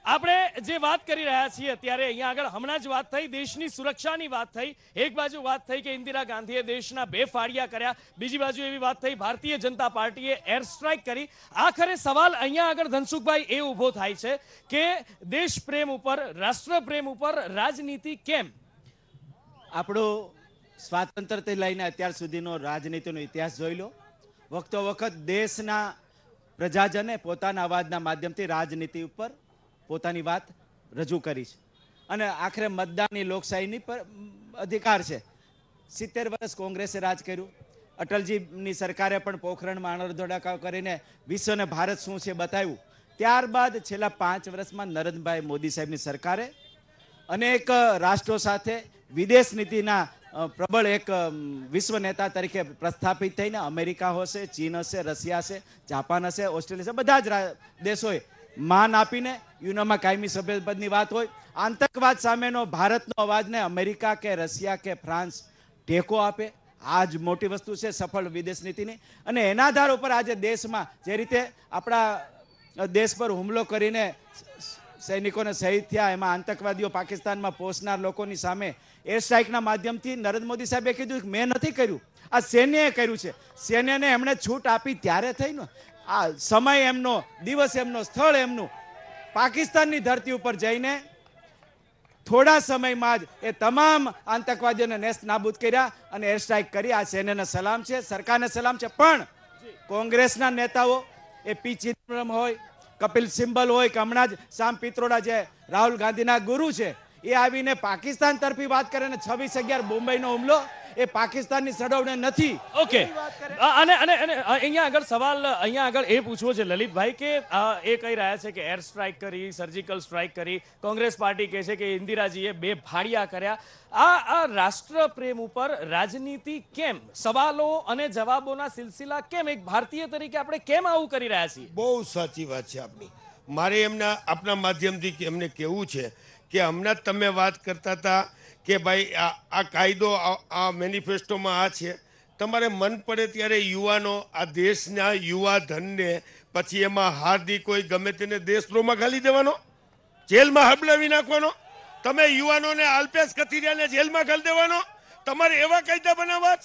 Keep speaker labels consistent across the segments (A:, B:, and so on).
A: આપણે જે વાત કરી રહ્યા છીએ અત્યારે અહીંયા આગળ હમણાં જ વાત થઈ દેશની સુરક્ષાની વાત થઈ. એક બાજુ વાત થઈ કે ઇન્દિરા ગાંધીએ દેશના 2 ફાળિયા કર્યા, બીજી બાજુ એવી વાત થઈ ભારતીય જનતા પાર્ટીએ એર સ્ટ્રાઇક કરી. આખરે સવાલ અહીંયા આગળ ધનસુખભાઈ એ ઊભો થાય છે કે દેશ પ્રેમ ઉપર, રાષ્ટ્ર પ્રેમ ઉપર રાજનીતિ કેમ?
B: આપણો સ્વાતંત્ર્યથી લઈને અત્યાર સુધીનો રાજનીતિનો ઇતિહાસ જોઈ લો. વખતો વખત દેશના પ્રજાજને પોતાના અવાજના માધ્યમથી રાજનીતિ ઉપર પોતાની વાત રજૂ કરી છે અને આખરે મતદાનની લોકશાહીની પર અધિકાર છે. 70 વર્ષ કોંગ્રેસે રાજ કર્યું. અટલજીની સરકારે પણ પોખરણમાં અણધોડાકાવ કરીને વિશ્વને ભારત શું છે બતાવ્યું. ત્યારબાદ છેલ્લા 5 વર્ષમાં નરેન્દ્રભાઈ મોદી સાહેબની સરકારે અનેક રાષ્ટ્રો સાથે વિદેશ નીતિના પ્રબળ એક વિશ્વ નેતા તરીકે પ્રસ્થાપિત થઈને અમેરિકા હશે, ચીન હશે, રશિયા હશે, જાપાન હશે, ઓસ્ટ્રેલિયા હશે, બધા જ દેશોએ માન આપીને યુએનમાં કાયમી સભ્યપદની વાત હોય, આતંકવાદ સામેનો ભારતનો અવાજને અમેરિકા કે રશિયા કે ફ્રાન્સ ટેકો આપે. આ જ મોટી વસ્તુ છે સફળ વિદેશ નીતિની. અને એના આધાર ઉપર આજે દેશમાં જે રીતે આપણા દેશ પર હુમલો કરીને સૈનિકોને શહીદ થયા, એમાં આતંકવાદીઓ પાકિસ્તાનમાં પહોંચનાર લોકોની સામે એર સ્ટ્રાઇકના માધ્યમથી નરેન્દ્ર મોદી સાહેબે કીધું કે મેં નથી કર્યું, આ સૈન્યએ કર્યું છે. સૈન્યને એમણે છૂટ આપી ત્યારે થઈ ને. આ સમય એમનો, દિવસ એમનો, સ્થળ એમનું, પાકિસ્તાનની ધરતી ઉપર જઈને થોડા સમયમાં જ એ તમામ આતંકવાદીઓને નેસ્ત નાબૂદ કર્યા અને એર સ્ટ્રાઇક કરી. આ સૈન્યને સલામ છે, સરકારને સલામ છે. પણ કોંગ્રેસના નેતાઓ, એ પી ચિદમ્બરમ હોય, કપિલ સિબ્બલ હોય કે હમણાં જ સામ પિત્રોડા જે રાહુલ ગાંધીના ગુરુ છે, એ આવીને પાકિસ્તાન તરફી વાત કરે ને 26/11 મુંબઈનો હુમલો એ પાકિસ્તાનની સડવણે નથી.
A: ઓકે, અને અહીંયા આગળ સવાલ અહીંયા આગળ એ પૂછવો છે લલિતભાઈ કે એ કહી રહ્યા છે કે એર સ્ટ્રાઇક કરી, સર્જિકલ સ્ટ્રાઇક કરી, કોંગ્રેસ પાર્ટી કહે છે કે ઇન્દિરાજીએ 2 ફાળિયા કર્યા. આ રાષ્ટ્ર પ્રેમ ઉપર રાજનીતિ કેમ? સવાલો અને જવાબોના સિલસિલા કેમ? એક ભારતીય તરીકે આપણે કેમ આવું કરી રહ્યા છીએ?
C: બહુ સાચી વાત છે આપની. મારે આપના માધ્યમથી એમને કહેવું છે કે હમણાં તમે વાત કરતા હતા કે ભાઈ આ કાયદો, આ મેનિફેસ્ટોમાં આ છે. તમારે મન પડે ત્યારે યુવાનો, આ દેશના યુવા ધનને પછી એમાં હાર્દિક કોઈ ગમે તેને દેશદ્રોહમાં ઘાલી દેવાનો, જેલમાં હબલાવી નાખવાનો, તમે યુવાનોને અલ્પેશ કથિરિયાને જેલમાં ઘાલી દેવાનો, તમારે એવા કાયદા બનાવવા જ?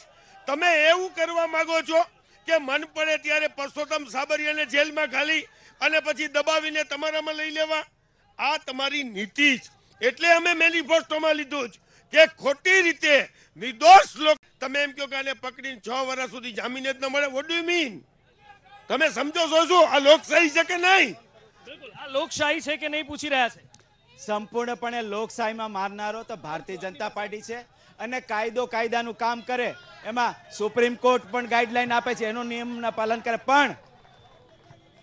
C: તમે એવું કરવા માંગો છો કે મન પડે ત્યારે પરસોત્તમ સાબરિયાને જેલમાં ઘાલી અને પછી દબાવીને તમારામાં લઈ લેવા? આ તમારી નીતિ જ. એટલે અમે મેનિફેસ્ટોમાં લીધું જ કે ખોટી રીતે નિર્દોષ લોકો, તમે એમ કહો કે આને પકડીને 6 વર્ષ સુધી જામીન જ ન મળે. What do you mean? તમે સમજો છો શું આ લોકશાહી છે કે નહીં?
A: બિલકુલ, આ લોકશાહી છે કે નહીં પૂછી રહ્યા છે.
B: સંપૂર્ણપણે લોકશાહીમાં મારનારો તો ભારતીય જનતા પાર્ટી છે. અને કાયદાનું કામ કરે, એમાં સુપ્રીમ કોર્ટ પણ ગાઈડલાઈન આપે છે, એનો નિયમના પાલન કરે. પણ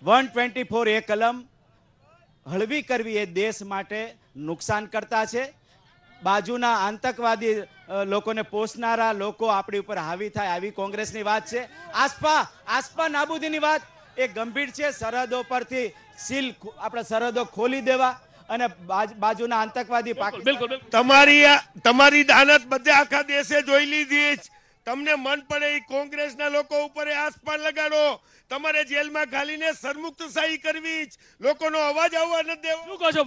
B: 124 એ કલમ હળવી કરવી એ દેશ માટે નુકસાન કરતા છે. બાજુના આતંકવાદી લોકોને પોષનારા લોકો આપણી ઉપર હાવી થાય, આવી કોંગ્રેસની વાત છે. આસપા નાબૂદીની વાત એ ગંભીર છે. સરહદો પરથી સીલ, આપણે સરહદો ખોલી દેવા અને બાજુના આતંકવાદી
A: બિલકુલ
C: તમારી દાનત બધે આખા દેશે જોઈ લીધી જ. તમને મન પડે એ કોંગ્રેસના લોકો ઉપર આસપાસ લગાડો. તમારે જેલમાં ઘાલીને સરમુક્તશાહી કરવી જ, લોકોનો અવાજ આવવા ન દેવો.
A: શું કહો છો?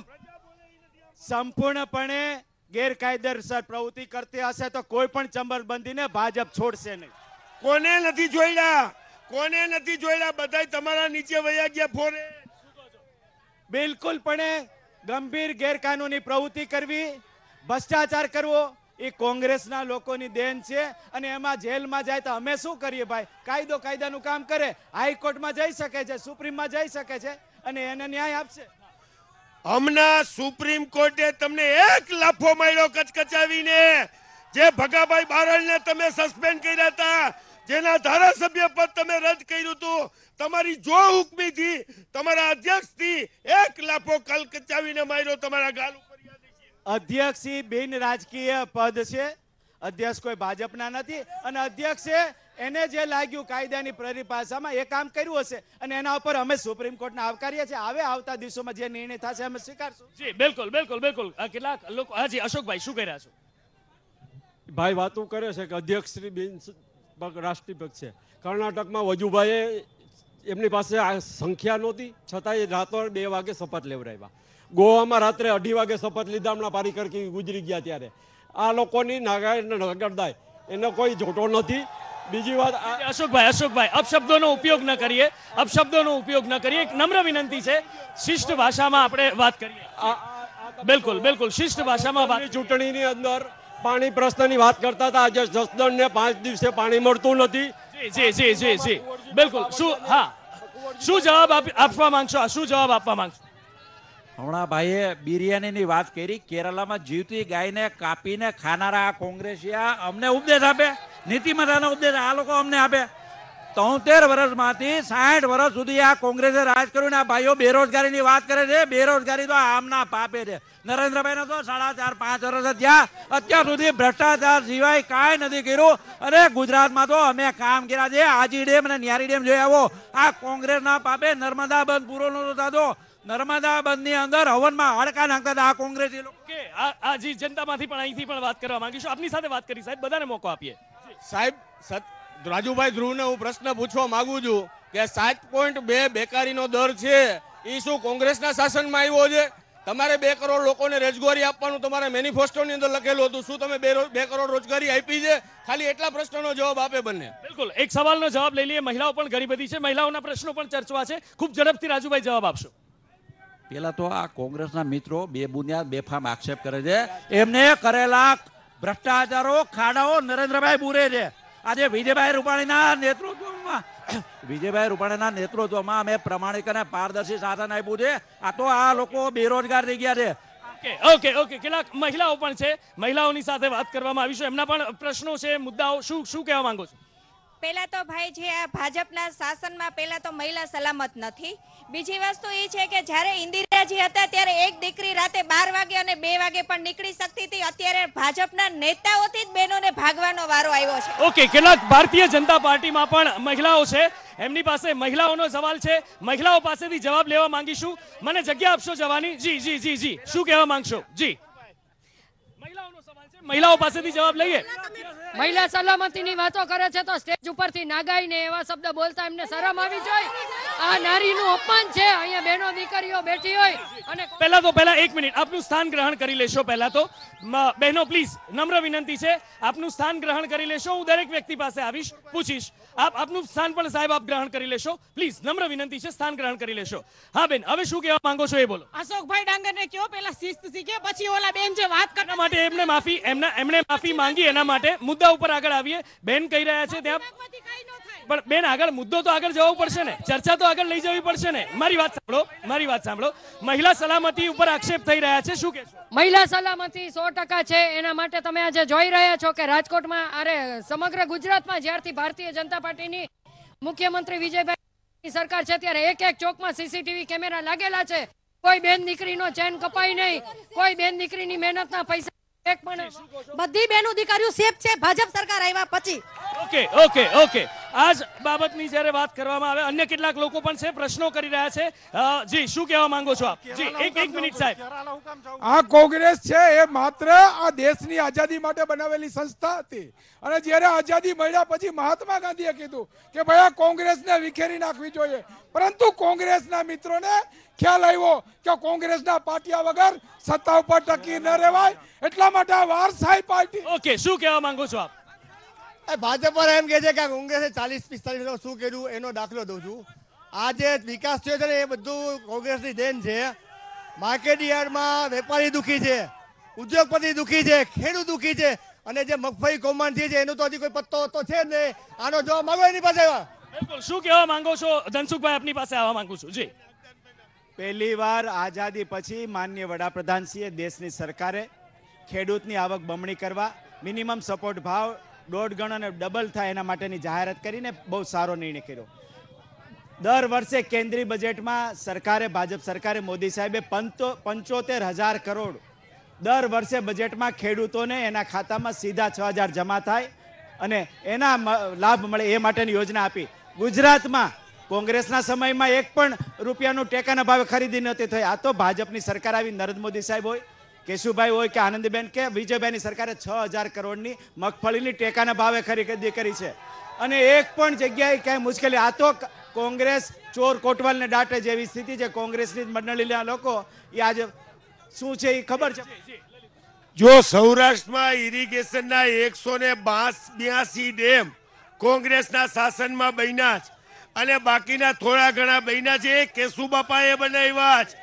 B: સંપૂર્ણપણે ગેરકાયદેસર પ્રવૃત્તિ કરતી હશે તો કોઈ પણ ચંબલબંધીને ભાજપ છોડશે નહીં.
C: કોને નથી જોડ્યા? કોને નથી જોડ્યા? બધાય તમારા નીચે વયા ગયા ફોરે.
B: બિલકુલપણે ગંભીર ગેરકાનૂની પ્રવૃત્તિ કરવી, ભ્રષ્ટાચાર કરવો એ કોંગ્રેસના લોકોની દેન છે. અને એમાં જેલમાં જાય તો અમે શું કરીએ ભાઈ? કાયદાનું કામ કરે, હાઈકોર્ટમાં જઈ શકે છે, સુપ્રીમમાં જઈ શકે છે અને એને ન્યાય આપશે.
C: હમણાં સુપ્રીમ કોર્ટે તમને 1 લાફો માર્યો કચકચાવીને. જે ભગાભાઈ બારડને તમે સસ્પેન્ડ કર્યા હતા, જેના ધારાસભ્ય પદ તમે રદ કર્યું હતું, તમારી જો હુકમીથી, તમારા અધ્યક્ષથી 1 લાફો કચકચાવીને માર્યો તમારા ગાલ ઉપર.
B: અધ્યક્ષ બિન રાજકીય પદ છે. અધ્યક્ષ કોઈ ભાજપના નથી. અને અધ્યક્ષે એને જે લાગ્યું કાયદાની પરિભાષામાં એ કામ કર્યું હશે અને એના ઉપર અમે સુપ્રીમ કોર્ટને આવકારીએ છીએ. આવતા દિવસોમાં જે નિર્ણય થશે અમે સ્વીકારશું.
A: જી બિલકુલ. કેટલાક લોકો, હાજી અશોકભાઈ શું કહી રહ્યા છો?
D: ભાઈ વાતો કરે છે કે અધ્યક્ષ શ્રી બિન રાષ્ટ્રીય પક્ષ છે. કર્ણાટકમાં વજુભાઈએ એમની પાસે આ સંખ્યા નહોતી છતાંય રાતો 2 વાગે શપથ લેવડાવ્યા. ગોવામાં રાત્રે 2:30 વાગે શપથ લીધા હમણાં પારીકર ગુજરી ગયા ત્યારે. આ લોકોની નગરદાય એનો કોઈ જોટો નથી. બીજી વાત
A: અશોકભાઈ અપશબ્દોનો ઉપયોગ ન કરીએ, અપશબ્દોનો ઉપયોગ ન કરીએ. એક નમ્ર વિનંતી છે, શિષ્ટ ભાષામાં આપણે વાત કરીએ. બિલકુલ શિષ્ટ ભાષામાં વાત.
D: ચૂંટણીની અંદર પાણી પ્રશ્નની વાત કરતા હતા. આજે જસદણને 5 દિવસે પાણી મળતું નથી.
A: જી બિલકુલ. શું જવાબ આપવા માંગશો? શું જવાબ આપવા માંગશો?
E: હમણાં ભાઈએ બિરયાનીની વાત કરી. કેરલામાં જીવતી ગાયને કાપીને ખાનારા આ કોંગ્રેસિયા અમને ઉપદેશ આપે, નીતિમત્તાનો ઉપદેશ આ લોકો અમને આપે. 73 વર્ષમાંથી 60 વર્ષ સુધી આ કોંગ્રેસે રાજ કર્યું ને આ ભાઈઓ બેરોજગારીની વાત કરે છે. બેરોજગારી તો આમના પાપે છે. નરેન્દ્રભાઈને તો 4.5-5 વર્ષ થયા, અત્યાર સુધી ભ્રષ્ટાચાર સિવાય કાંઈ નથી કર્યું. અને ગુજરાતમાં તો અમે કામ કર્યા છે. આજી ડેમ અને ન્યારી ડેમ જોઈ આવો. આ કોંગ્રેસના પાપે નર્મદા બંધ પૂરો નતો થતો. નર્મદા બંધની અંદર હવનમાં હડકા નાખતા હતા આ કોંગ્રેસી લોકો.
A: જી, જનતામાંથી પણ અહીંથી પણ વાત કરવા માંગીશું. આપની સાથે વાત કરી સાહેબ, બધાને મોકો આપીએ.
F: સાહેબ, રાજુભાઈ ધ્રુવને હું પ્રશ્ન પૂછવા માંગુ છું કે 7.2 બેકારીનો દર છે એ શું કોંગ્રેસના શાસનમાં આવ્યો છે? તમારે 2 કરોડ લોકોને રોજગારી આપવાનું તમારા મેનિફેસ્ટોની અંદર લખેલું હતું. શું તમે 2 કરોડ રોજગારી આપી છે? ખાલી એટલા પ્રશ્નનો જવાબ આપે બંને.
A: બિલકુલ, એક સવાલનો જવાબ લઈ લઈએ. મહિલાઓ પણ ઘણી બધી છે, મહિલાઓના પ્રશ્નો પણ ચર્ચવા છે. ખૂબ ઝડપથી રાજુભાઈ જવાબ આપશો.
E: પેલા તો આ કોંગ્રેસના મિત્રો બેબુનિયાદ બેફામ આક્ષેપ કરે છે. એમને કરેલા ભ્રષ્ટાચારો ખાડાઓ નરેન્દ્રભાઈ બુરે છે. આજે વિજયભાઈ રૂપાણીના નેતૃત્વમાં અમે પ્રમાણિક અને પારદર્શી શાસન આપ્યું છે. આ તો આ લોકો બેરોજગાર થઈ ગયા છે.
A: ઓકે કેટલાક મહિલાઓ પણ છે, મહિલાઓની સાથે વાત કરવામાં આવી છે. એમના પણ પ્રશ્નો છે, મુદ્દાઓ. શું કહેવા માંગો છો?
G: પહેલા તો ભાઈ જે આ ભાજપના શાસનમાં પહેલા તો મહિલા સલામત નથી. બીજી વસ્તુ એ છે કે જ્યારે ઇન્દિરાજી હતા ત્યારે એક દીકરી રાતે 12 વાગે અને 2 વાગે પણ નીકળી શકતી હતી. અત્યારે ભાજપના નેતાઓથી જ બહેનોને ભાગવાનો વારો આવ્યો છે.
A: ઓકે, કેટલાક ભારતીય જનતા પાર્ટીમાં પણ મહિલાઓ છે, એમની પાસે મહિલાઓનો સવાલ છે. મહિલાઓ પાસેથી જવાબ લેવા માંગીશું. મને જગ્યા આપશો જવાની? જી શું કહેવા માંગશો? જી, મહિલાઓનો સવાલ છે, મહિલાઓ પાસેથી જવાબ લઈએ.
H: મહિલા સલામતીની વાતો કરે છે તો સ્ટેજ ઉપરથી નાગાઈને એવા શબ્દ બોલતા એમને શરમ આવી જોઈએ. આ નારીનું અપમાન છે. અહીંયા બહેનો દીકરીઓ બેઠી હોય અને
A: પહેલા 1 મિનિટ આપનું સ્થાન ગ્રહણ કરી લેશો. પહેલા તો બહેનો પ્લીઝ, નમ્ર વિનંતી છે, આપનું સ્થાન ગ્રહણ કરી લેશો. હું દરેક વ્યક્તિ પાસે આવીશ, પૂછીશ. આપનું સ્થાન પણ સાહેબ આપ ગ્રહણ કરી લેશો. પ્લીઝ, નમ્ર વિનંતી છે, સ્થાન ગ્રહણ કરી લેશો. હા બેન, હવે શું કહેવા માંગો છો એ બોલો.
H: અશોકભાઈ ડાંગરને કયો પેલા શિસ્ત શીખે, પછી ઓલા બેન જે વાત
A: કરવા માટે એમણે માફી માંગી. એના માટે મુદ્દા ઉપર આગળ આવીએ. બેન કહી રહ્યા છે ત્યાં પણ બેન આગળ મુદ્દો તો આગળ જવું પડશે ને, ચર્ચા તો આગળ લઈ જવી પડશે ને. મારી વાત સાંભળો. મહિલા સલામતી ઉપર આક્ષેપ થઈ રહ્યા છે, શું કહેશો?
H: મહિલા સલામતી 100% છે. એના માટે તમે આજે જોઈ રહ્યા છો કે રાજકોટમાં સમગ્ર ગુજરાતમાં જ્યારથી ભારતીય જનતા પાર્ટીની મુખ્યમંત્રી વિજયભાઈ સરકાર છે ત્યારે એક ચોકમાં સીસીટીવી કેમેરા લાગેલા છે. કોઈ બેન દીકરીનો ચેન કપાય નહીં, કોઈ બેન દીકરીની મહેનતના પૈસા
I: બધી બેનો દીકરીઓ સેફ છે ભાજપ સરકાર આવ્યા પછી.
A: ઓકે આજ બાબતની જ્યારે વાત કરવામાં આવે, અન્ય કેટલાક લોકો પણ છે, પ્રશ્નો કરી રહ્યા છે. જી, શું કહેવા માંગો છો આપ? જી, એક મિનિટ સાહેબ.
J: આ કોંગ્રેસ છે એ માત્ર આ દેશની આઝાદી માટે બનાવેલી સંસ્થા હતી. અને જ્યારે આઝાદી મળ્યા પછી મહાત્મા ગાંધીએ કીધું કે ભાઈ આ કોંગ્રેસને વિખેરી નાખવી જોઈએ. પરંતુ કોંગ્રેસના મિત્રોને ખ્યાલ આવ્યો કે કોંગ્રેસના પાટિયા વગર સત્તા ઉપર ટકી ન રહેવાય, એટલા માટે આ વારસાઈ પાર્ટી.
A: ઓકે, શું કહેવા માંગો છો આપ?
F: ભાજપ પર એમ કે છે કે કોંગ્રેસે 40-45 શું કર્યું એનો દાખલો દઉં છું. આ જે વિકાસ થયો છે ને એ બધું કોંગ્રેસની દેન છે. માર્કેટ યાર્ડમાં વેપારી દુખી છે, ઉદ્યોગપતિ દુખી છે, ખેડૂત દુખી છે, અને જે મગફળી કૌભાંડ થઈ છે એનો તો હજી કોઈ પત્તો તો છે જ નહીં. આનો જવાબ માંગો એની પાસે.
A: બિલકુલ, શું કહેવા માંગો છો ધનસુખભાઈ? આપની પાસે આવવા માંગુ છું. જી,
B: પહેલી વાર આઝાદી પછી માનનીય વડાપ્રધાનશ્રીએ દેશની સરકારે ખેડૂતની આવક બમણી કરવા, મિનિમમ સપોર્ટ ભાવ 1.5 ગણો અને ડબલ થાય એના માટેની જાહેરાત કરીને બહુ સારો નિર્ણય કર્યો. દર વર્ષે કેન્દ્રીય બજેટમાં ભાજપ સરકારે, મોદી સાહેબે 75,000 કરોડ દર વર્ષે બજેટમાં ખેડૂતોને એના ખાતામાં સીધા 6,000 જમા થાય અને એના લાભ મળે એ માટેની યોજના આપી. ગુજરાતમાં કોંગ્રેસના સમયમાં 1 પણ રૂપિયાનું ટેકાના ભાવે ખરીદી નહોતી થઈ. આ તો ભાજપની સરકાર આવી, નરેન્દ્ર મોદી સાહેબ હોય, કેશુભાઈ હોય કે આનંદીબેન કે વિજયભાઈની સરકારે 6,000 કરોડની મગફળીની ટેકાના ભાવે ખરીદી કરી છે. અને એક પણ જગ્યાએ ક્યાંય મુશ્કેલી. આ તો કોંગ્રેસ ચોર કોટવાલને દાટે જેવી સ્થિતિ છે. કોંગ્રેસની મંડળીના લોકો એ આજે શું છે એ ખબર છે.
C: જો સૌરાષ્ટ્રમાં ઇરિગેશનના 182 ડેમ કોંગ્રેસના શાસનમાં બન્યા છે અને બાકીના થોડા ઘણા બન્યા છે એ કેશુબાપાએ બનાવ્યા છે.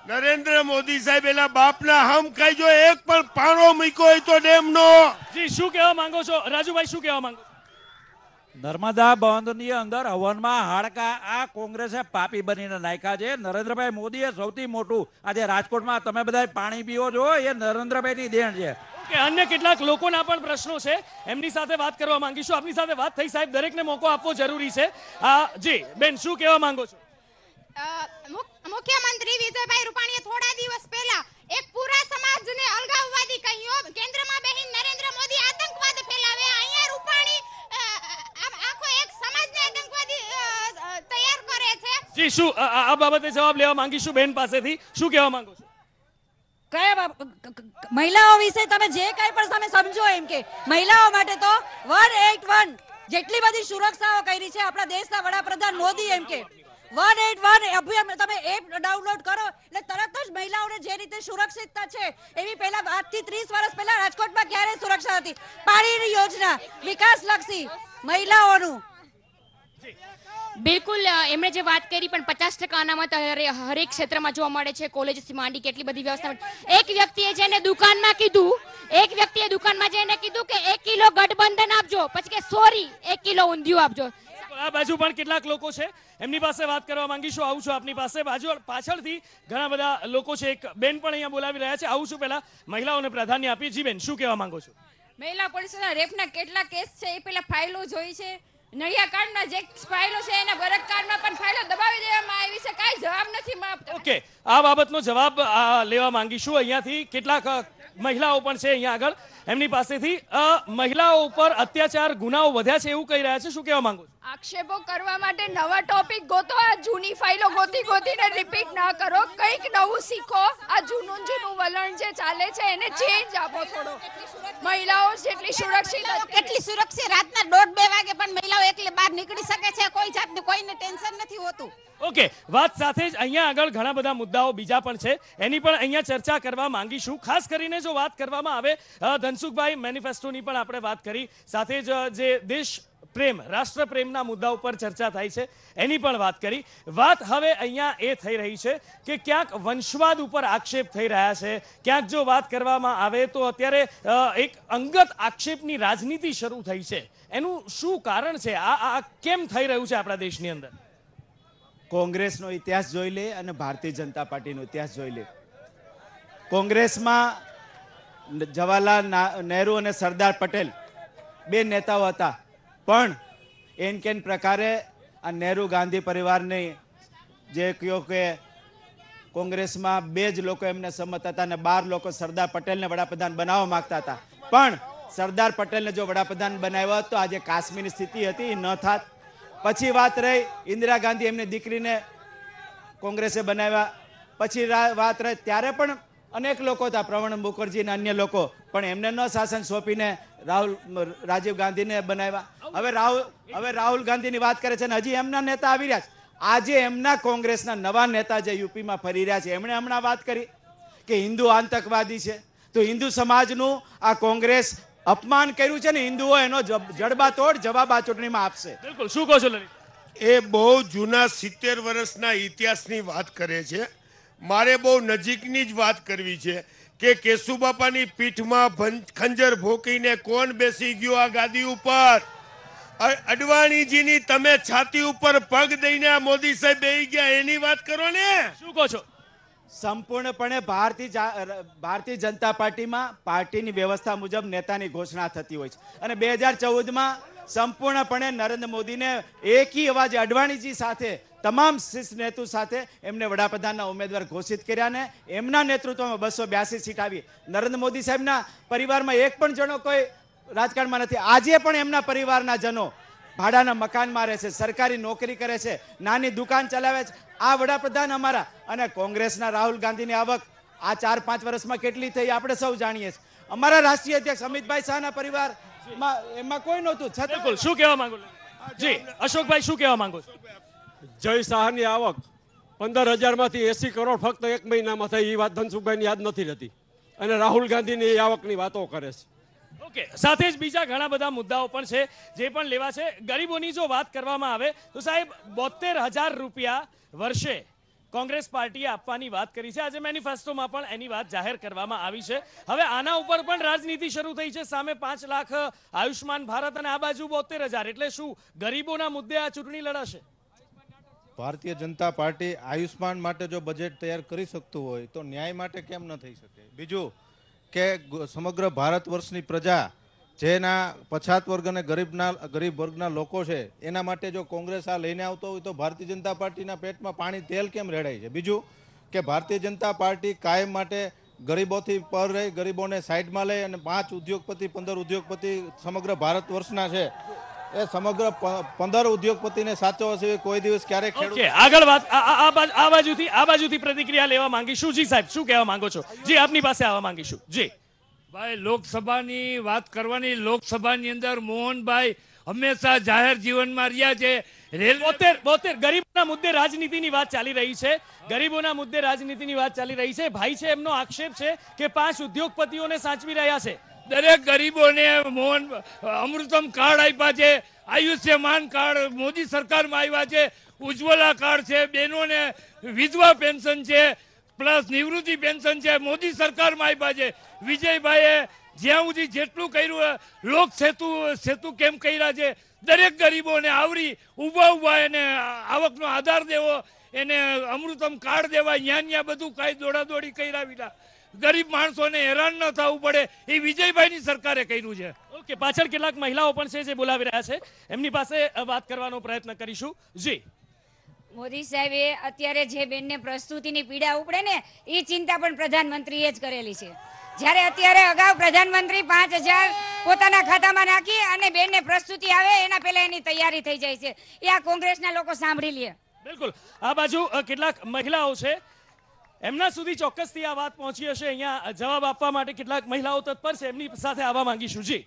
C: નરેન્દ્ર મોદી સાહેબ એના બાપના હમ ખાઈ જો એક પણ પાણો મૂક્યો હોય તો ડેમનો.
A: જી શું કહેવા માંગો છો રાજુભાઈ, શું કહેવા માંગો છો?
E: નર્મદા બંધની અંદર હવનમાં હાડકા આ કોંગ્રેસે પાપી બનીને નાખ્યા છે. નરેન્દ્રભાઈ મોદીએ સૌથી મોટું આજે રાજકોટમાં તમે બધા પાણી પીવો છો એ નરેન્દ્રભાઈની દેણ છે.
A: કે અન્ય કેટલાક લોકોના પણ પ્રશ્નો છે, એમની સાથે વાત કરવા માંગીશું. આપની સાથે વાત થઈ સાહેબ, દરેકને મોકો આપવો જરૂરી છે. જી બેન, શું કહેવા માંગો છો?
K: મુખ્યમંત્રી વિજયભાઈ રૂપાણીએ થોડા દિવસ પહેલા એક પૂરા સમાજને અલગાવવાદી કહ્યું. કેન્દ્રમાં બેહીન નરેન્દ્ર મોદી આતંકવાદ ફેલાવે, અહીંયા રૂપાણી આખો એક સમાજને આતંકવાદી તૈયાર કરે છે.
A: જી શું આ બાબતે જવાબ લેવા માંગીશું બેન પાસેથી. શું કહેવા માંગો છો?
I: કયા મહિલાઓ વિશે તમે જે કઈ પણ તમે સમજો એમ કે મહિલાઓ માટે તો 181 જેટલી બધી સુરક્ષાઓ કરી છે આપણા દેશના વડાપ્રધાન મોદી. એમ કે 181 અભિયાન તમે એપ ડાઉનલોડ કરો એટલે તરત જ મહિલાઓને જે રીતે સુરક્ષિતતા છે એવી પહેલા આજથી 30 વર્ષ પહેલા રાજકોટમાં ક્યારે સુરક્ષા હતી? પાણીની યોજના, વિકાસલક્ષી મહિલાઓનું.
K: બિલકુલ એમણે જે વાત કરી પણ 50% અનામત હરેક ક્ષેત્રમાં જોવા મળે છે. કોલેજથી માંડી કેટલી બધી વ્યવસ્થા. એક વ્યક્તિએ જઈને દુકાનમાં જઈને કીધું કે 1 કિલો ગઠબંધન આપજો, પછી કે સોરી 1 કિલો ઊંધિયું આપજો.
A: આ બાજુ પણ કેટલાક લોકો છે, એમની પાસે વાત કરવા માંગીશું. આવું છું આપની પાસે. પાછળથી ઘણા બધા લોકો છે. એક બેન પણ અહીંયા બોલાવી રહ્યા છે. આવું છું, પહેલા મહિલાઓને પ્રાધાન્ય આપી. જી બેન, શું કહેવા માંગો છો?
G: મહિલા પોલીસના રેપના કેટલા કેસ છે એ પેલા ફાઇલો જોઈ છે. નડિયા કાર્ડના જે ફાઇલો છે એના ભરત કાર્ડમાં પણ ફાઇલો દબાવી દેવામાં આવી છે. કાંઈ જવાબ નથી આપતા.
A: ઓકે, આ બાબતનો જવાબ લેવા માંગીશું. અહીંયાથી કેટલાક મહિલાઓ પણ છે અહીંયા આગળ, એમની પાસેથી. મહિલાઓ ઉપર અત્યાચાર ગુનાઓ વધ્યા છે એવું કહી રહ્યા છે. શું કહેવા માંગો છો?
G: આક્ષેપો કરવા માટે નવા ટોપિક ગોતો. આ જૂની ફાઇલો ગોતીને રિપીટ ના કરો. કંઈક નવું શીખો. આ જૂનું વલણ જે ચાલે છે એને ચેન્જ આપો થોડો. મહિલાઓ જેટલી સુરક્ષિત,
K: કેટલી સુરક્ષિત રાતના 1:30-2 વાગે પણ મહિલાઓ એકલી બહાર નીકળી શકે છે. કોઈ જાતની કોઈને ટેન્શન નથી હોતું.
A: ઓકે, વાત સાથે જ અહીંયા આગળ ઘણા બધા મુદ્દાઓ બીજા પણ છે, એની પણ અહીંયા ચર્ચા કરવા માંગીશું. ખાસ કરીને જો વાત કરવામાં આવે ધનસુખભાઈ, મેનિફેસ્ટોની પણ આપણે વાત કરી, સાથે જ જે દેશ પ્રેમ, રાષ્ટ્ર પ્રેમના મુદ્દા ઉપર ચર્ચા થાય છે એની પણ વાત કરી. વાત હવે અહીંયા એ થઈ રહી છે કે ક્યાંક વંશવાદ ઉપર આક્ષેપ થઈ રહ્યા છે. ક્યાંક જો વાત કરવામાં આવે તો અત્યારે એક અંગત આક્ષેપની રાજનીતિ શરૂ થઈ છે. એનું શું કારણ છે? આ કેમ થઈ રહ્યું છે આપણા દેશની અંદર?
B: કોંગ્રેસનો ઇતિહાસ જોઈ લે અને ભારતીય જનતા પાર્ટીનો ઇતિહાસ જોઈ લે. કોંગ્રેસમાં જવાહરલાલ નહેરુ અને સરદાર પટેલ બે નેતાઓ હતા, પણ એન કેન પ્રકારે આ નહેરુ ગાંધી પરિવારની જે કહ્યો કે કોંગ્રેસમાં 2 જ લોકો એમને સંમત હતા અને 12 લોકો સરદાર પટેલને વડાપ્રધાન બનાવવા માંગતા હતા. પણ સરદાર પટેલને જો વડાપ્રધાન બનાવ્યો તો આજે કાશ્મીરની સ્થિતિ હતી એ ન થાત. પછી વાત રહી ઇન્દિરા ગાંધી, એમની દીકરીને કોંગ્રેસે બનાવ્યા. પછી વાત રહી ત્યારે પણ અનેક લોકો હતા, પ્રણવ મુખર્જી અને અન્ય લોકો, પણ એમને ન શાસન સોંપીને રાજીવ ગાંધીને બનાવ્યા. હવે રાહુલ ગાંધીની વાત કરે છે અને હજી એમના નેતા આવી રહ્યા છે. આજે એમના કોંગ્રેસના નવા નેતા જે યુપીમાં ફરી રહ્યા છે, એમણે હમણાં વાત કરી કે હિન્દુ આતંકવાદી છે. તો હિન્દુ સમાજનું આ કોંગ્રેસ અપમાન કર્યું છે ને, હિન્દુઓ એનો જડબાતોડ જવાબ આ ચૂંટણીમાં આપશે.
A: બિલકુલ. શું કહો છો લલિત?
C: એ બહુ જૂના 70 વર્ષના ઇતિહાસની વાત કરે છે. મારે બહુ નજીકની જ વાત કરવી છે કે કેશુબાપાની પીઠમાં ખંજર ભોંકીને કોણ બેસી ગયો આ ગાદી ઉપર? અડવાણીજીની તમે છાતી ઉપર પગ દઈને આ મોદી સાહેબ બેસી ગયા એની વાત કરો ને.
A: શું કહો છો?
B: સંપૂર્ણપણે ભારતીય જનતા પાર્ટીમાં પાર્ટીની વ્યવસ્થા મુજબ નેતાની ઘોષણા થતી હોય છે અને 2014માં સંપૂર્ણપણે નરેન્દ્ર મોદીને એકી અવાજે અડવાણીજી સાથે તમામ શીર્ષ નેતૃત્વ સાથે એમને વડાપ્રધાનના ઉમેદવાર ઘોષિત કર્યા ને એમના નેતૃત્વમાં 282 સીટ આવી. નરેન્દ્ર મોદી સાહેબના પરિવારમાં એક પણ જણો કોઈ રાજકારણમાં નથી. આજે પણ એમના પરિવારના જનો ભાડાના મકાનમાં રહે છે, સરકારી નોકરી કરે છે, નાની દુકાન ચલાવે છે. આ વડાપ્રધાન અમારા અને કોંગ્રેસના રાહુલ ગાંધીની આવક આ 4-5 વર્ષમાં કેટલી થઈ આપણે સૌ જાણીએ છીએ. અમારા રાષ્ટ્રીય અધ્યક્ષ અમિતભાઈ શાહના પરિવાર એમાં કોઈ નહોતું.
A: બિલકુલ. શું કહેવા માંગો? જી અશોકભાઈ, શું કહેવા માંગો છો?
D: જય શાહની આવક 15,000માંથી 80 કરોડ ફક્ત એક મહિનામાં થઈ, એ વાત ધનસુખભાઈને યાદ નથી રહેતી અને રાહુલ ગાંધીની આવકની વાતો કરે છે.
A: ઓકે, સાથે જ બીજા ઘણા બધા મુદ્દાઓ પણ છે જે પણ લેવા છે. ગરીબોની જો વાત કરવામાં આવે તો સાહેબ 72,000 રૂપિયા વર્ષે કોંગ્રેસ પાર્ટીએ આપવાની વાત કરી છે. આજે મેનિફેસ્ટોમાં પણ એની વાત જાહેર કરવામાં આવી છે. હવે આના ઉપર પણ રાજનીતિ શરૂ થઈ છે. સામે 5 લાખ આયુષ્માન ભારત અને આ બાજુ 72,000. એટલે શું ગરીબોના મુદ્દે આ ચૂંટણી લડાશે?
L: ભારતીય જનતા પાર્ટી આયુષ્માન માટે જો બજેટ તૈયાર કરી શકતું હોય તો ન્યાય માટે કેમ ન થઈ શકે? બીજું કે સમગ્ર ભારત વર્ષની પ્રજા જેના પછાત વર્ગ અને ગરીબ વર્ગના લોકો છે એના માટે જો કોંગ્રેસ આ લઈને આવતો હોય તો ભારતીય જનતા પાર્ટીના પેટમાં પાણી તેલ કેમ રેડાય છે? બીજું કે ભારતીય જનતા પાર્ટી કાયમ માટે ગરીબોથી પર રહી, ગરીબોને સાઈડમાં લઈ અને 5 ઉદ્યોગપતિ 15 ઉદ્યોગપતિ સમગ્ર ભારત વર્ષના છે એ સમગ્ર 15 ઉદ્યોગપતિને સાચવવા છે કોઈ દિવસ ક્યારેક
A: આગળ વાત આ બાજુથી પ્રતિક્રિયા લેવા માંગીશું. જી સાહેબ, શું કહેવા માંગો છો? જી, આપની પાસે આવવા માંગીશું. જી
M: ભાઈ, લોકસભાની વાત કરવાની. લોકસભાની અંદર મોહનભાઈ હંમેશા જાહેર જીવનમાં રહ્યા છે.
A: 72 ગરીબોના મુદ્દે રાજનીતિની વાત ચાલી રહી છે. ગરીબોના મુદ્દે રાજનીતિની વાત ચાલી રહી છે. ભાઈ છે, એમનો આક્ષેપ છે કે 5 ઉદ્યોગપતિઓને સાચવી રહ્યા છે.
M: દરેક ગરીબોને અમૃતમ કાર્ડ આપ્યા છે, આયુષ્યમાન કાર્ડ મોદી સરકારમાં આવ્યા છે, ઉજ્જવલા કાર્ડ છે, બહેનોને વિધવા પેન્શન છે, પ્લસ નિવૃત્તિ પેન્શન છે, મોદી સરકારમાં આપ્યા છે. વિજયભાઈએ જ્યાં સુધી જેટલું કર્યું, લોક સેતુ કેમ કર્યા છે, દરેક ગરીબોને આવરી ઊભા એને આવકનો આધાર દેવો, એને અમૃતમ કાર્ડ દેવા, ન્યા બધું કાંઈ દોડાદોડી કર્યા વિના ગરીબ માણસોને હેરાન ન થવું પડે એ વિજયભાઈની સરકારે કર્યું છે.
A: ઓકે, પાછળ કેટલાક મહિલાઓ પણ છે જે બોલાવી રહ્યા છે, એમની પાસે વાત કરવાનો પ્રયત્ન કરીશું. જી,
N: મોદી સાહેબે અત્યારે જે બેનને પ્રસ્તુતિની પીડા ઉપડે ને એ ચિંતા પણ પ્રધાનમંત્રીએ જ કરેલી છે. જ્યારે અત્યારે અગાઉ પ્રધાનમંત્રી 5,000 પોતાના ખાતામાં નાખી અને બેનને પ્રસ્તુતિ આવે એના પહેલા એની તૈયારી થઈ જાય છે. એ આ કોંગ્રેસના લોકો સાંભળી લે.
A: બિલકુલ. આ બાજુ કેટલાક મહિલાઓ છે, એમના સુધી ચોક્કસથી આ વાત પહોંચી હશે. અહીંયા જવાબ આપવા માટે કેટલાક મહિલાઓ તત્પર છે, એમની સાથે આવવા માંગીશું. જી,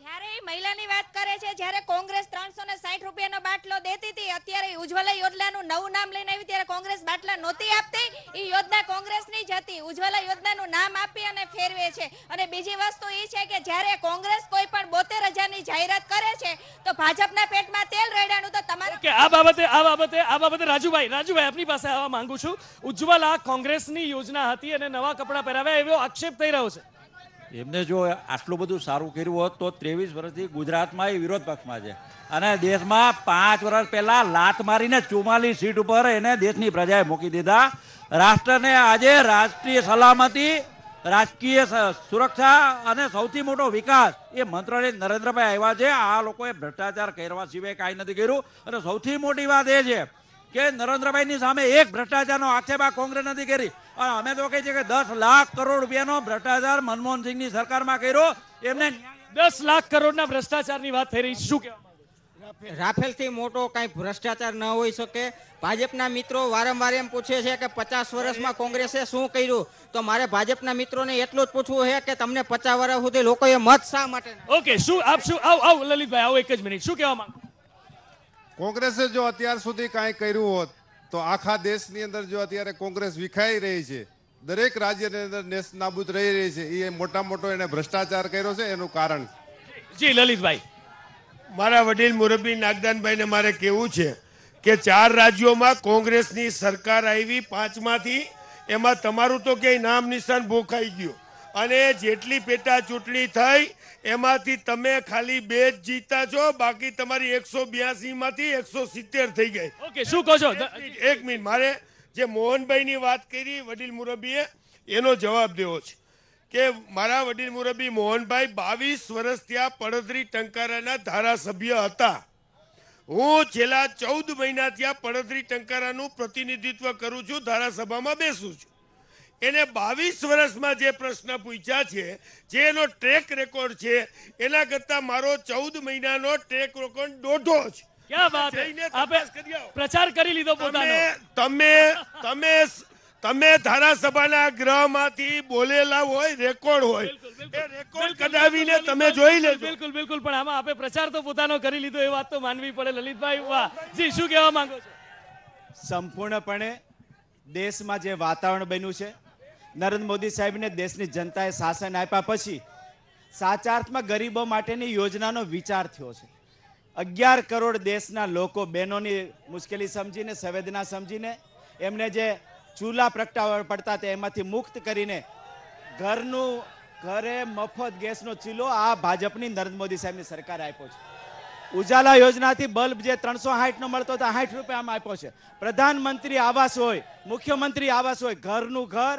G: જ્યારે મહિલાની વાત કરે છે, જ્યારે કોંગ્રેસ 360 રૂપિયાનો બાટલો દેતી હતી, અત્યારે ઉજ્જવલા યોજનાનું નવું નામ લઈને આવી, ત્યારે કોંગ્રેસ બાટલા નહોતી આપતી. એ યોજના કોંગ્રેસની જ હતી. ઉજ્જવલા યોજનાનું નામ આપી અને ફેરવે છે. અને બીજી વસ્તુ એ છે કે જ્યારે કોંગ્રેસ કોઈ પણ 72,000ની જાહેરાત કરે છે તો ભાજપના પેટમાં તેલ રેડાનું તો તમારે
A: કે આ બાબતે રાજુભાઈ આપની પાસે આવવા માંગુ છું. ઉજ્જવલા કોંગ્રેસની યોજના હતી અને નવા કપડાં પહેરાવ્યા એવો આક્ષેપ થઈ રહ્યો છે.
E: એમને જો આટલું બધું સારું કર્યું હોત તો 23 વર્ષથી ગુજરાતમાં એ વિરોધ પક્ષમાં છે અને દેશમાં 5 વર્ષ પહેલા લાત મારીને 44 સીટ ઉપર એને દેશની પ્રજાએ મૂકી દીધા. રાષ્ટ્રને આજે રાષ્ટ્રીય સલામતી, રાજકીય સુરક્ષા અને સૌથી મોટો વિકાસ એ મંત્રને નરેન્દ્રભાઈ આવ્યા છે. આ લોકોએ ભ્રષ્ટાચાર કરવા સિવાય કાંઈ નથી કર્યું. અને સૌથી મોટી વાત એ છે કે નરેન્દ્રભાઈની સામે એક ભ્રષ્ટાચારનો આક્ષેપ આ કોંગ્રેસ નથી કરી. અને અમે તો કહીએ છીએ કે 10 લાખ કરોડ રૂપિયાનો ભ્રષ્ટાચાર મનમોહનસિંહની સરકારમાં કર્યો. એમને
A: 10 લાખ કરોડના ભ્રષ્ટાચારની વાત થઈ રહી છે. શું કહેવા?
O: રાફેલથી મોટો કઈ ભ્રષ્ટાચાર ન હોઈ શકે. ભાજપના મિત્રો વારંવાર એમ પૂછે છે કે 50 વર્ષમાં કોંગ્રેસે શું કર્યું, તો મારે ભાજપના મિત્રોને એટલું જ પૂછવું છે કે તમને 50 વર્ષ સુધી લોકોએ મત શા માટે?
A: ઓકે, આવ લલિતભાઈ, આવો એક જ મિનિટ. શું કહેવા માંગો?
P: કોંગ્રેસે જો અત્યાર સુધી કાંઈ કર્યું હોત તો આખા દેશની અંદર જો અત્યારે કોંગ્રેસ વિખાઈ રહી છે, દરેક રાજ્યની અંદર નેસ્ત નાબૂદ રહી છે, એ મોટો એને ભ્રષ્ટાચાર કર્યો છે, એનું કારણ.
A: જી લલિતભાઈ,
C: મારા વડીલ મુરબ્બી નાગદાનભાઈને મારે કહેવું છે કે 4 રાજ્યોમાં કોંગ્રેસની સરકાર આવી, 5માંથી એમાં તમારું તો ક્યાંય નામ નિશાન ભોખાઈ ગયું. અને જેટલી પેટા ચૂંટણી થઈ એમાંથી તમે ખાલી 2 જ જીતા છો, બાકી તમારી 182માંથી 170 થઈ ગઈ.
A: ઓકે, શું કહો છો?
C: એક મિનિટ, મારે જે મોહનભાઈની વાત કરી વડીલ મુરબ્બીએ એનો જવાબ દેવો છે કે મારા વડીલ મુરબ્બી મોહનભાઈ 22 વર્ષ ત્યાં પડદરી ટંકારાના ધારાસભ્ય હતા. હું છેલ્લા 14 મહિના ત્યાં પડદરી ટંકારાનું પ્રતિનિધિત્વ કરું છું, ધારાસભામાં બેસું છું. એને 22 વર્ષમાં જે પ્રશ્ન પૂછ્યા છે, જે એનો ટ્રેક રેકોર્ડ છે, એના કરતા મારો 14 મહિનાનો ટ્રેક રેકોર્ડ દોઢો છે.
A: ક્યાં વાત છે? આપે પ્રચાર કરી લીધો પોતાનો.
C: તમે ધારાસભાના ગૃહમાંથી બોલેલા હોય, રેકોર્ડ હોય, એ રેકોર્ડ કઢાવીને તમે જોઈ લેજો.
A: બિલકુલ. પણ આમાં આપે પ્રચાર તો પોતાનો કરી લીધો, એ વાત તો માનવી પડે. લલિતભાઈ, વાહ. જી, શું કહેવા માંગો છો?
B: સંપૂર્ણપણે દેશમાં જે વાતાવરણ બન્યું છે, નરેન્દ્ર મોદી સાહેબને દેશની જનતાએ શાસન આપ્યા પછી સાચા અર્થમાં ગરીબો માટેની યોજનાનો વિચાર થયો છે. 11 કરોડ દેશના લોકો બહેનોની મુશ્કેલી સમજીને, સંવેદના સમજીને, એમને જે ચૂલા પ્રગટાવવા પડતા હતા એમાંથી મુક્ત કરીને ઘરે મફત ગેસનો ચૂલો આ ભાજપની નરેન્દ્ર મોદી સાહેબની સરકાર આપ્યો છે. ઉજાલા યોજનાથી બલ્બ જે 360 નો મળતો હતો 60 રૂપિયામાં આપ્યો છે. પ્રધાનમંત્રી આવાસ હોય, મુખ્યમંત્રી આવાસ હોય, ઘરનું ઘર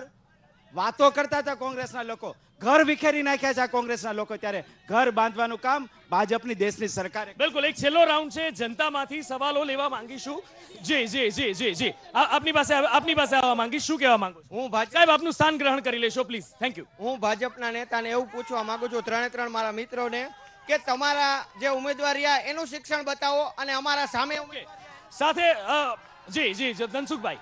B: વાતો કરતા હતા કોંગ્રેસના લોકો, ઘર વિખેરી નાખ્યા છે આ કોંગ્રેસના લોકો. ત્યારે ઘર બાંધવાનું કામ ભાજપની દેશની સરકારે.
A: બિલકુલ, એક છેલ્લો રાઉન્ડ છે, જનતામાંથી સવાલો લેવા માંગીશું. જી જી જી જી જી આપની પાસે આવવા માંગીશ. શું કહેવા માંગુ?
F: હું
A: સાહેબ આપનું સ્થાન ગ્રહણ કરી લેશો પ્લીઝ. Thank you.
F: હું ભાજપના નેતાને એવું પૂછવા માંગુ છું, ત્રણે મારા મિત્રોને, કે તમારા જે ઉમેદવાર રહ્યા એનું શિક્ષણ બતાવો અને અમારા સામે
A: સાથે જી જી ધનસુખભાઈ.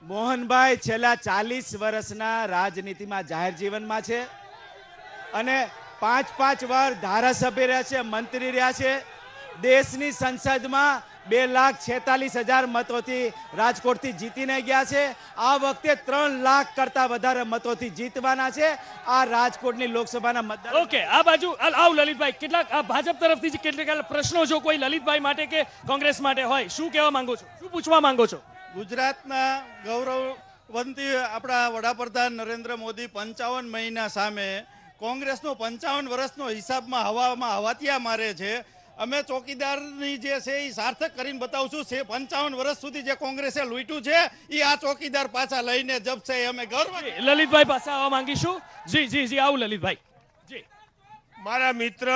B: મોહનભાઈ છેલ્લા 40 વર્ષના રાજનીતિમાં જાહેર જીવનમાં છે અને 5 વાર ધારાસભ્ય રહ્યા છે, મંત્રી રહ્યા છે. દેશની સંસદમાં 2,46,000 મતોથી રાજકોટથી જીતીને ગયા છે. આ વખતે 3 લાખ કરતા વધારે મતોથી જીતવાના છે આ રાજકોટની લોકસભાના મતદાર.
A: ઓકે, આ બાજુ આવ લલિતભાઈ. કેટલાક ભાજપ તરફથી કેટલાક પ્રશ્નો જો કોઈ લલિતભાઈ માટે કે કોંગ્રેસ માટે હોય, શું કહેવા માંગો છો, શું પૂછવા માંગો છો?
Q: ગુજરાતના ગૌરવવંતી આપણા વડાપ્રધાન નરેન્દ્ર મોદી 55 મહિના સામે કોંગ્રેસનો 55 વર્ષનો હિસાબમાં હવાતિયા મારે છે. અમે ચોકીદારની જે છે એ સાર્થક કરીને બતાવશું. 55 વર્ષ સુધી જે કોંગ્રેસે લૂંટ્યું છે એ આ ચોકીદાર પાછા લઈને જપશે. અમે ગૌરવ.
A: લલિતભાઈ પાસે આવવા માંગીશું. જી જી જી આવું લલિતભાઈ. જી,
C: મારા મિત્ર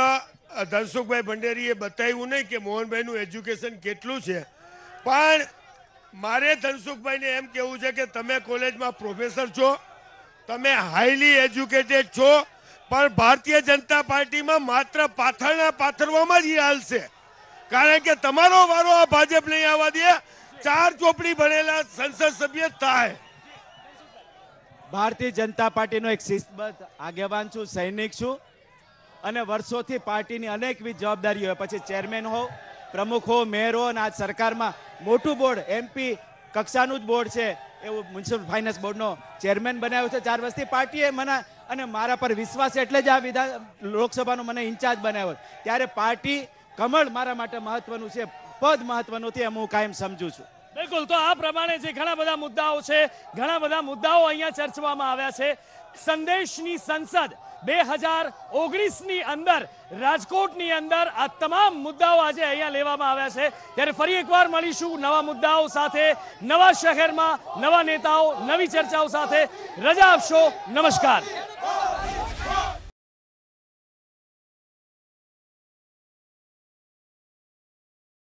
C: ધનસુખભાઈ ભંડેરીએ બતાવ્યું નહીં કે મોહનભાઈનું એજ્યુકેશન કેટલું છે, પણ મારે ધનસુખભાઈને એમ કહેવું છે કે તમે કોલેજમાં પ્રોફેસર છો, તમે હાઈલી એજ્યુકેટેડ છો, પણ ભારતીય જનતા પાર્ટીમાં માત્ર પાથરવામાં જ એ હાલશે. કારણ કે તમારો વારો આ ભાજપ નહીં આવવા દે. 4 ચોપડી ભણેલા સંસદ સભ્ય થાય.
B: ભારતીય જનતા પાર્ટીનો એક શિસ્તબદ્ધ આગેવાન છું, સૈનિક છું અને વર્ષોથી પાર્ટીની અનેકવિધ જવાબદારીઓ હોય, પછી ચેરમેન હો, પ્રમુખ હો, મેયર હો, અને આજ સરકારમાં મોટું બોર્ડ MP કક્ષાનું જ બોર્ડ છે એવું મ્યુનિસિપલ ફાઇનાન્સ બોર્ડનો ચેરમેન બનાવ્યો છે 4 વર્ષથી. પાર્ટીએ મને અને મારા પર વિશ્વાસ એટલે જ આ લોકસભાનો મને ઇન્ચાર્જ બનાવ્યો. ત્યારે પાર્ટી કમળ મારા માટે મહત્વનું છે, પદ મહત્વનું છે, એમ હું કાયમ સમજુ છું.
A: બિલકુલ, તો આ પ્રમાણે જે ઘણા બધા મુદ્દાઓ છે, ઘણા બધા મુદ્દાઓ અહીંયા ચર્ચવામાં આવ્યા છે. સંદેશની સંસદ 2019ની અંદર રાજકોટની અંદર આ તમામ મુદ્દાઓ આજે અહીંયા લેવામાં આવ્યા છે. ત્યારે ફરી એકવાર મળીશું નવા મુદ્દાઓ સાથે, નવા શહેરમાં નવા નેતાઓ, નવી ચર્ચાઓ સાથે. રજા આપશો. નમસ્કાર.